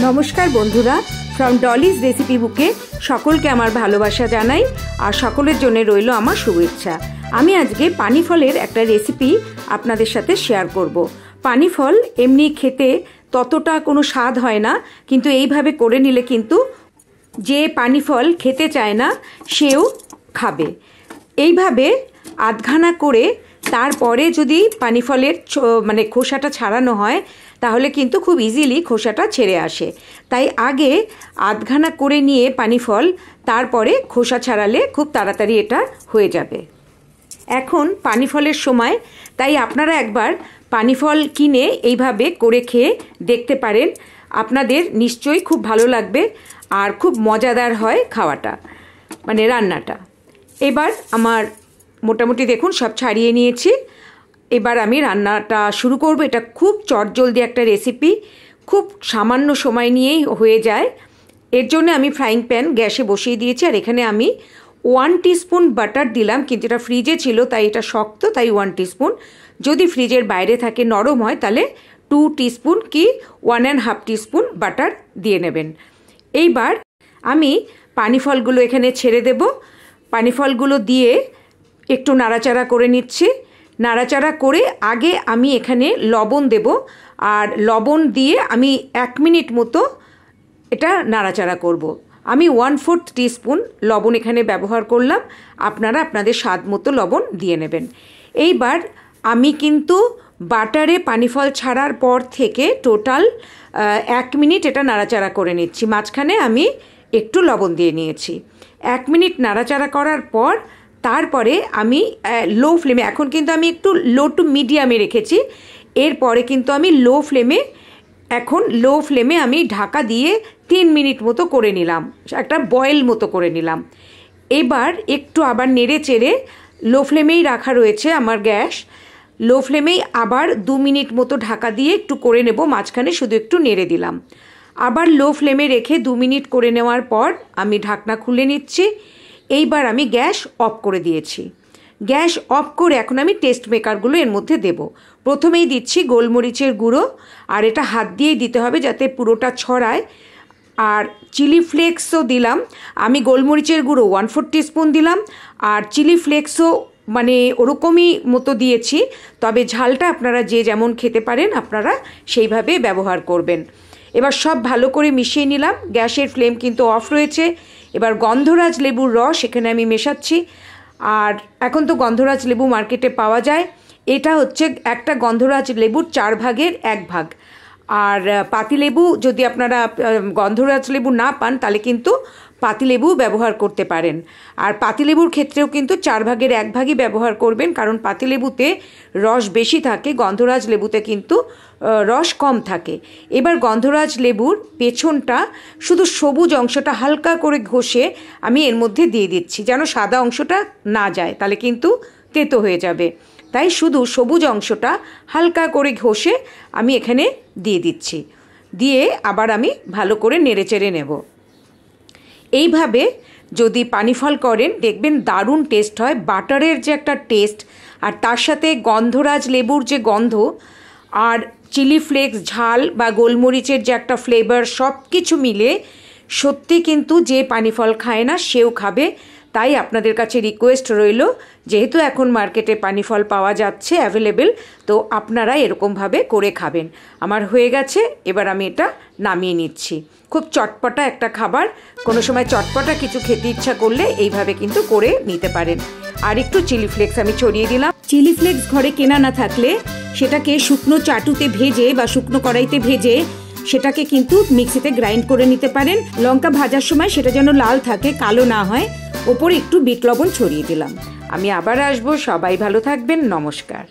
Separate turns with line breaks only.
নমস্কার বন্ধুরা, from Dolly's recipe বুকে সকলকে আমার ভালোবাসা জানাই আর সকলের জন্য রইল আমার শুভেচ্ছা। আমি আজকে পানি ফলের একটা রেসিপি আপনাদের সাথে শেয়ার করব। পানি ফল এমনি খেতে ততটা কোনো স্বাদ হয় না, কিন্তু এইভাবে করে নিলে কিন্তু যে পানি ফল খেতে চায় না সেও খাবে। এইভাবে আধখানা করে তারপরে যদি পানি ফলের খোসাটা ছাড়ানো হয় তাহলে কিন্তু খুব ইজিলি খোসাটা ছেড়ে আসে। তাই আগে আধখানা করে নিয়ে পানি ফল তারপরে খোসা ছাড়ালে খুব তাড়াতাড়ি এটা হয়ে যাবে। এখন পানি ফলের সময়, তাই আপনারা একবার পানি ফল কিনে এইভাবে করে খেয়ে দেখতে পারেন, আপনাদের নিশ্চয়ই খুব ভালো লাগবে আর খুব মজাদার হয় খাওয়াটা, রান্নাটা। এবার আমার মোটামুটি দেখুন সব ছাড়িয়ে নিয়েছি। এবার আমি রান্নাটা শুরু করব। এটা খুব চটজলদি একটা রেসিপি, খুব সামান্য সময় নিয়েই হয়ে যায়। এর জন্য আমি ফ্রাইং প্যান গ্যাসে বসিয়ে দিয়েছি আর এখানে আমি 1 টিস্পুন বাটার দিলাম, কিন্তু এটা ফ্রিজে ছিল তাই এটা শক্ত, তাই 1 টিস্পুন। যদি ফ্রিজের বাইরে থাকে নরম হয় তাহলে 2 টিস্পুন কি 1.5 টিস্পুন বাটার দিয়ে নেবেন। এইবার আমি পানি ফলগুলো এখানে ছেড়ে দেব। পানি ফলগুলো দিয়ে একটু নাড়াচাড়া করে নিচ্ছি। নাড়াচাড়া করে আগে আমি এখানে লবণ দেব, আর লবণ দিয়ে আমি 1 মিনিট মতো এটা নাড়াচাড়া করব। আমি 1/4 টিস্পুন লবণ এখানে ব্যবহার করলাম, আপনারা আপনাদের স্বাদ মতো লবণ দিয়ে নেবেন। এইবার আমি কিন্তু বাটারে পানি ফল ছাড়ার পর থেকে টোটাল 1 মিনিট এটা নাড়াচাড়া করে নিচ্ছি। মাঝখানে আমি একটু লবণ দিয়ে নিয়েছি। 1 মিনিট নাড়াচাড়া করার পর তারপরে আমি লো ফ্লেমে, এখন কিন্তু আমি একটু লো টু মিডিয়ামে রেখেছি, এরপরে কিন্তু আমি লো ফ্লেমে আমি ঢাকা দিয়ে 3 মিনিট মতো করে নিলাম, একটা বয়েল মতো করে নিলাম। এবার একটু আবার নেড়ে চেড়ে, লো ফ্লেমেই রাখা রয়েছে আমার গ্যাস, লো ফ্লেমেই আবার 2 মিনিট মতো ঢাকা দিয়ে একটু করে নেব। মাঝখানে শুধু একটু নেড়ে দিলাম। আবার লো ফ্লেমে রেখে 2 মিনিট করে নেওয়ার পর আমি ঢাকনা খুলে নিচ্ছি। এইবার আমি গ্যাস অফ করে দিয়েছি। গ্যাস অফ করে এখন আমি টেস্ট মেকারগুলো এর মধ্যে দেব। প্রথমেই দিচ্ছি গোলমরিচের গুঁড়ো, আর এটা হাত দিয়েই দিতে হবে যাতে পুরোটা ছড়ায়। আর চিলি ফ্লেক্সও দিলাম। আমি গোলমরিচের গুঁড়ো 1/4 টিস্পুন দিলাম, আর চিলি ফ্লেক্সও ওরকমই মতো দিয়েছি, তবে ঝালটা আপনারা যে যেমন খেতে পারেন আপনারা সেইভাবে ব্যবহার করবেন। এবার সব ভালো করে মিশিয়ে নিলাম। গ্যাসের ফ্লেম কিন্তু অফ রয়েছে। এবার গন্ধরাজ লেবুর রস এখানে আমি মেশাচ্ছি। আর এখন তো গন্ধরাজ লেবু মার্কেটে পাওয়া যায়। এটা হচ্ছে একটা গন্ধরাজ লেবুর 4 ভাগের 1 ভাগ। আর পাতিলেবু, যদি আপনারা গন্ধরাজ লেবু না পান তাহলে কিন্তু পাতিলেবু ব্যবহার করতে পারেন। আর পাতিলেবুর ক্ষেত্রেও কিন্তু 4 ভাগের 1 ভাগই ব্যবহার করবেন, কারণ পাতিলেবুতে রস বেশি থাকে, গন্ধরাজ লেবুতে কিন্তু রস কম থাকে। এবার গন্ধরাজ লেবুর পেছনটা, শুধু সবুজ অংশটা হালকা করে ঘষে আমি এর মধ্যে দিয়ে দিচ্ছি, যেন সাদা অংশটা না যায়, তাহলে কিন্তু তেতো হয়ে যাবে। তাই শুধু সবুজ অংশটা হালকা করে ঘষে আমি এখানে দিয়ে দিচ্ছি। দিয়ে আবার আমি ভালো করে নেড়েচেড়ে নেব। এইভাবে যদি পানি ফল করেন দেখবেন দারুণ টেস্ট হয়। বাটারের যে একটা টেস্ট, আর তার সাথে গন্ধরাজ লেবুর যে গন্ধ, আর চিলি ফ্লেক্স ঝাল বা গোলমরিচের যে একটা ফ্লেভার, সব কিছু মিলে সত্যি কিন্তু যে পানি ফল খায় না সেও খাবে। তাই আপনাদের কাছে রিকোয়েস্ট রইল, যেহেতু এখন মার্কেটে পানি ফল পাওয়া যাচ্ছে অ্যাভেলেবেল, তো আপনারা এরকমভাবে করে খাবেন। আমার হয়ে গেছে, এবার আমি এটা নামিয়ে নিচ্ছি। খুব চটপটা একটা খাবার, কোনো সময় চটপটা কিছু খেতে ইচ্ছা করলে এইভাবে কিন্তু করে নিতে পারেন। আর একটু চিলি ফ্লেক্স আমি ছড়িয়ে দিলাম। চিলি ফ্লেক্স ঘরে কেনা না থাকলে সেটাকে শুকনো চাটুতে ভেজে বা শুকনো কড়াইতে ভেজে সেটাকে কিন্তু মিক্সিতে গ্রাইন্ড করে নিতে পারেন। লঙ্কা ভাজার সময় সেটা যেন লাল থাকে, কালো না হয়। ওপরে একটু বিট লবণ ছড়িয়ে দিলাম। আমি আবার আসবো। সবাই ভালো থাকবেন। নমস্কার।